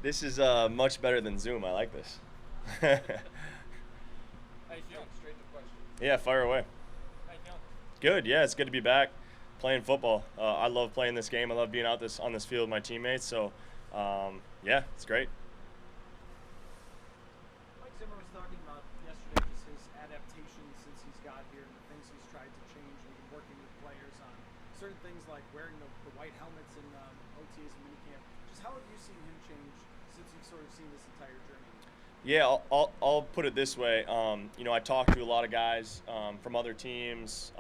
This is much better than Zoom. I like this. How you feeling? Straight to the question. Yeah, fire away. How you feeling? Good. Yeah, it's good to be back playing football. I love playing this game. I love being out this on this field with my teammates. So, yeah, it's great. Mike Zimmer was talking about yesterday just his adaptation since he's got here and the things he's tried to change and even working with players on certain things like wearing the white helmets in OTAs and minicamp. Just how have you seen him change since you've sort of seen this entire journey? Yeah, I'll put it this way. I talk to a lot of guys from other teams.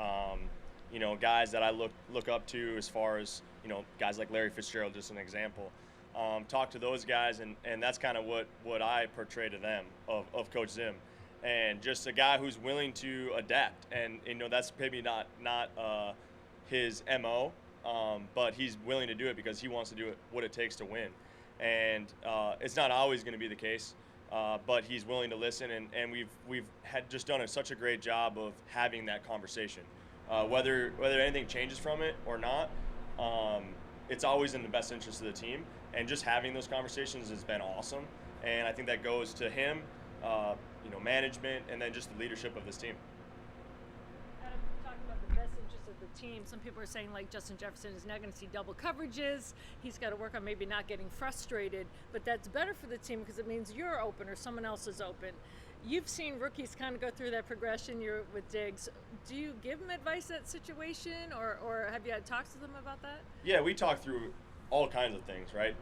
Guys that I look up to as far as guys like Larry Fitzgerald, just an example. Talk to those guys, and that's kind of what I portray to them of Coach Zim, and just a guy who's willing to adapt. And that's maybe not his MO, but he's willing to do it because he wants to do it what it takes to win. And it's not always going to be the case. But he's willing to listen, and we've had just done such a great job of having that conversation. Whether anything changes from it or not, it's always in the best interest of the team. And just having those conversations has been awesome. And I think that goes to him, management, and then just the leadership of this team. Adam, talking about the best interest of the team, some people are saying like Justin Jefferson is now going to see double coverages. He's got to work on maybe not getting frustrated, but that's better for the team because it means you're open or someone else is open. You've seen rookies kind of go through that progression. You're with Diggs. Do you give them advice in that situation, or have you had talks to them about that? Yeah, we talk through all kinds of things, right?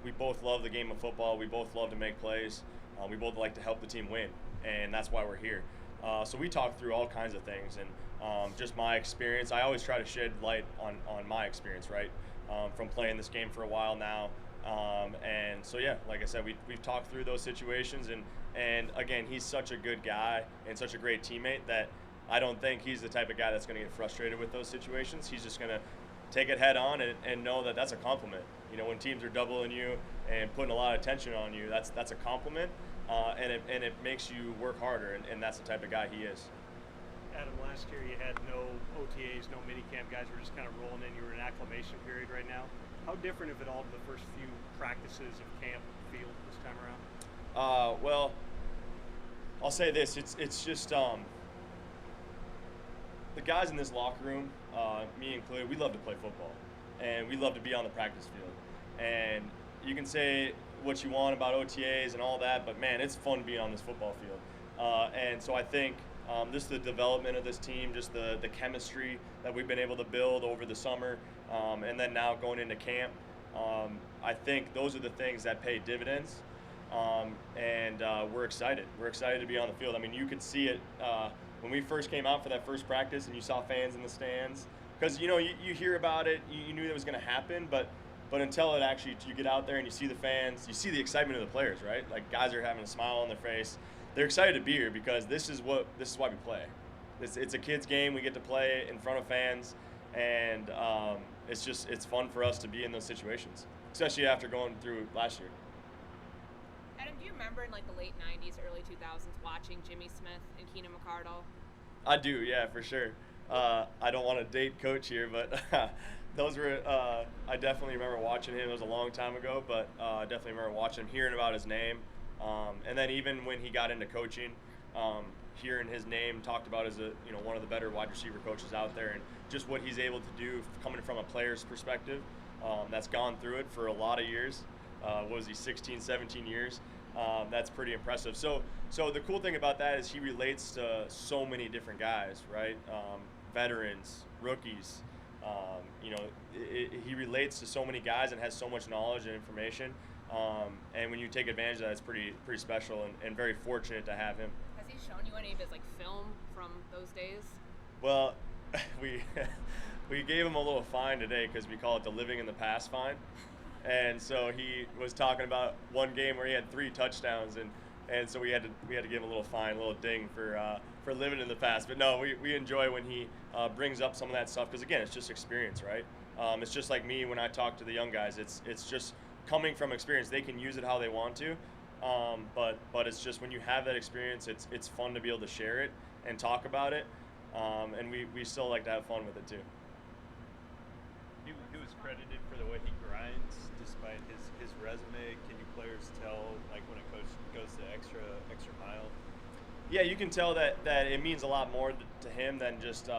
We both love the game of football. We both love to make plays. We both like to help the team win, and that's why we're here. So we talk through all kinds of things, and just my experience. I always try to shed light on my experience, right, from playing this game for a while now. And so, yeah, like I said, we've talked through those situations, and again, he's such a good guy and such a great teammate that I don't think he's the type of guy that's going to get frustrated with those situations. He's just going to take it head on and know that that's a compliment. When teams are doubling you and putting a lot of attention on you, that's a compliment, and it makes you work harder, and that's the type of guy he is. Adam, last year you had no OTAs, no minicamp. Guys were just kind of rolling in. You were in acclimation period right now. How different, if at all, the first few practices of camp feel this time around? Well, I'll say this: it's just the guys in this locker room, me included. We love to play football, and we love to be on the practice field. And you can say what you want about OTAs and all that, but man, it's fun being on this football field. And so I think just the development of this team, just the chemistry that we've been able to build over the summer, and then now going into camp, I think those are the things that pay dividends. And we're excited. We're excited to be on the field. I mean, you could see it when we first came out for that first practice, and you saw fans in the stands. Because you hear about it, you knew it was going to happen, but until it actually, you get out there and you see the fans, you see the excitement of the players, right? Like, guys are having a smile on their face. They're excited to be here because this is why we play. It's a kids' game. We get to play in front of fans, and it's fun for us to be in those situations, especially after going through last year. Adam, do you remember in like the late 90s, early 2000s watching Jimmy Smith and Keenan McCardle? I do, yeah, for sure. I don't want to date Coach here, but those were I definitely remember watching him. It was a long time ago, but I definitely remember watching him, hearing about his name. And then even when he got into coaching, hearing his name talked about as one of the better wide receiver coaches out there, and just what he's able to do coming from a player's perspective, that's gone through it for a lot of years. What was he, 16, 17 years? That's pretty impressive. So the cool thing about that is he relates to so many different guys, right? Veterans, rookies. He relates to so many guys and has so much knowledge and information. And when you take advantage of that, it's pretty special and very fortunate to have him. Has he shown you any of his like film from those days? Well, we gave him a little fine today because we call it the living in the past fine. And so he was talking about one game where he had 3 touchdowns, and so we had to give him a little fine, a little ding for living in the past. But no, we enjoy when he brings up some of that stuff because, again, it's just experience, right? It's just like me when I talk to the young guys. It's just coming from experience. They can use it how they want to, but it's just when you have that experience, it's fun to be able to share it and talk about it, and we still like to have fun with it too. He was was credited for the way he grinds despite his resume. Can you players tell, like, when a coach goes the extra mile? Yeah, you can tell that it means a lot more to him than just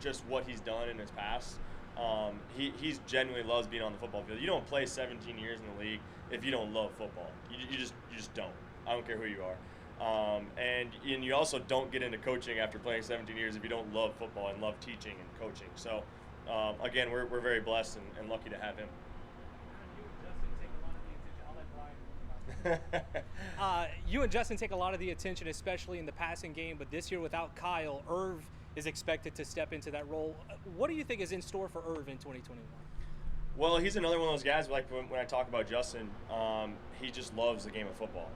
just what he's done in his past. He's genuinely loves being on the football field. You don't play 17 years in the league if you don't love football. You just don't. I don't care who you are. And you also don't get into coaching after playing 17 years if you don't love football and love teaching and coaching. So again, we're very blessed and lucky to have him. You and Justin take a lot of the attention, especially in the passing game, but this year without Kyle, Irv is expected to step into that role. What do you think is in store for Irv in 2021? Well, he's another one of those guys, like when I talk about Justin, he just loves the game of football.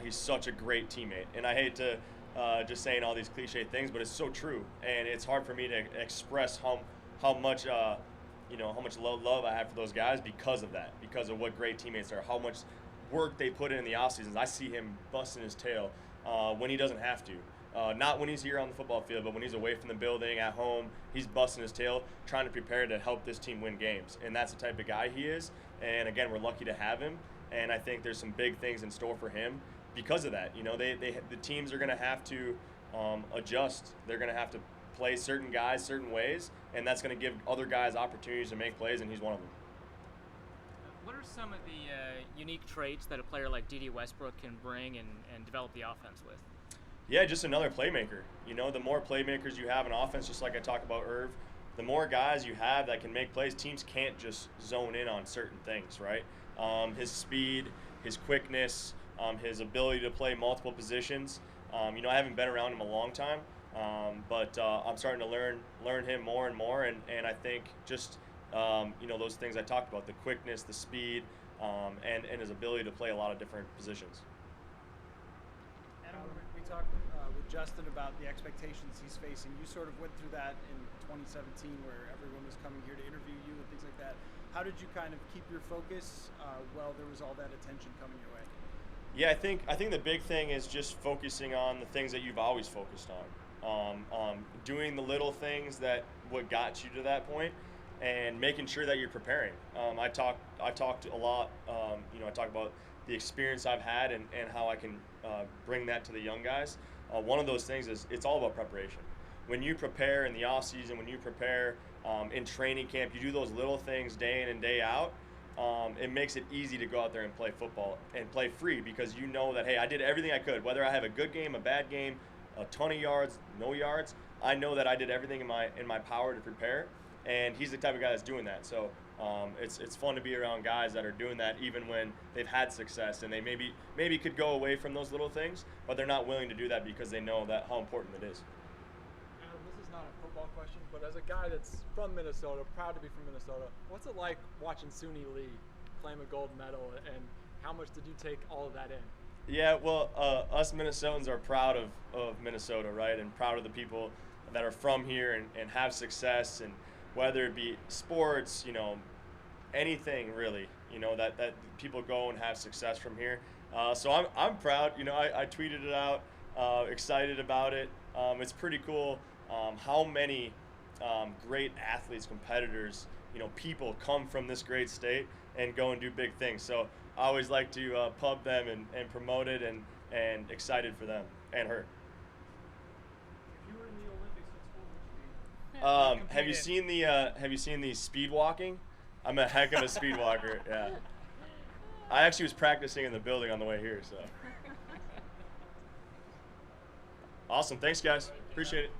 He's such a great teammate. And I hate to just saying all these cliche things, but it's so true. And it's hard for me to express how much how much love I have for those guys because of that, because of what great teammates are, how much work they put in the off seasons. I see him busting his tail when he doesn't have to. Not when he's here on the football field, but when he's away from the building, at home, he's busting his tail, trying to prepare to help this team win games. And that's the type of guy he is. And again, we're lucky to have him. And I think there's some big things in store for him because of that. The teams are going to have to adjust. They're going to have to play certain guys certain ways, and that's going to give other guys opportunities to make plays, and he's one of them. What are some of the unique traits that a player like D.D. Westbrook can bring and develop the offense with? Yeah, just another playmaker. The more playmakers you have in offense, just like I talked about Irv, the more guys you have that can make plays. Teams can't just zone in on certain things, right? His speed, his quickness, his ability to play multiple positions. I haven't been around him a long time, but I'm starting to learn him more and more, and I think just those things I talked about, the quickness, the speed, and his ability to play a lot of different positions. Adam, we talked with Justin about the expectations he's facing. You sort of went through that in 2017 where everyone was coming here to interview you and things like that. How did you kind of keep your focus while there was all that attention coming your way? Yeah, I think the big thing is just focusing on the things that you've always focused on. Doing the little things that what got you to that point, and making sure that you're preparing. I talked a lot. I talk about the experience I've had and how I can bring that to the young guys. One of those things is it's all about preparation. When you prepare in the off season, when you prepare in training camp, you do those little things day in and day out. It makes it easy to go out there and play football and play free because you know that, hey, I did everything I could. Whether I have a good game, a bad game, a ton of yards, no yards, I know that I did everything in my power to prepare. And he's the type of guy that's doing that. So it's fun to be around guys that are doing that even when they've had success and they maybe could go away from those little things, but they're not willing to do that because they know that how important it is. Adam, this is not a football question, but as a guy that's from Minnesota, proud to be from Minnesota, what's it like watching Suni Lee claim a gold medal, and how much did you take all of that in? Yeah, well, us Minnesotans are proud of Minnesota, right, and proud of the people that are from here and have success, and whether it be sports, anything really, that people go and have success from here. So I'm proud. I tweeted it out, excited about it. It's pretty cool how many great athletes, competitors, people come from this great state and go and do big things. So I always like to pub them and promote it and excited for them and her. If you were in the Olympics, what sport would you be? Have you seen the speed walking? I'm a heck of a speed walker. Yeah. I actually was practicing in the building on the way here. So. Awesome. Thanks, guys. Appreciate it.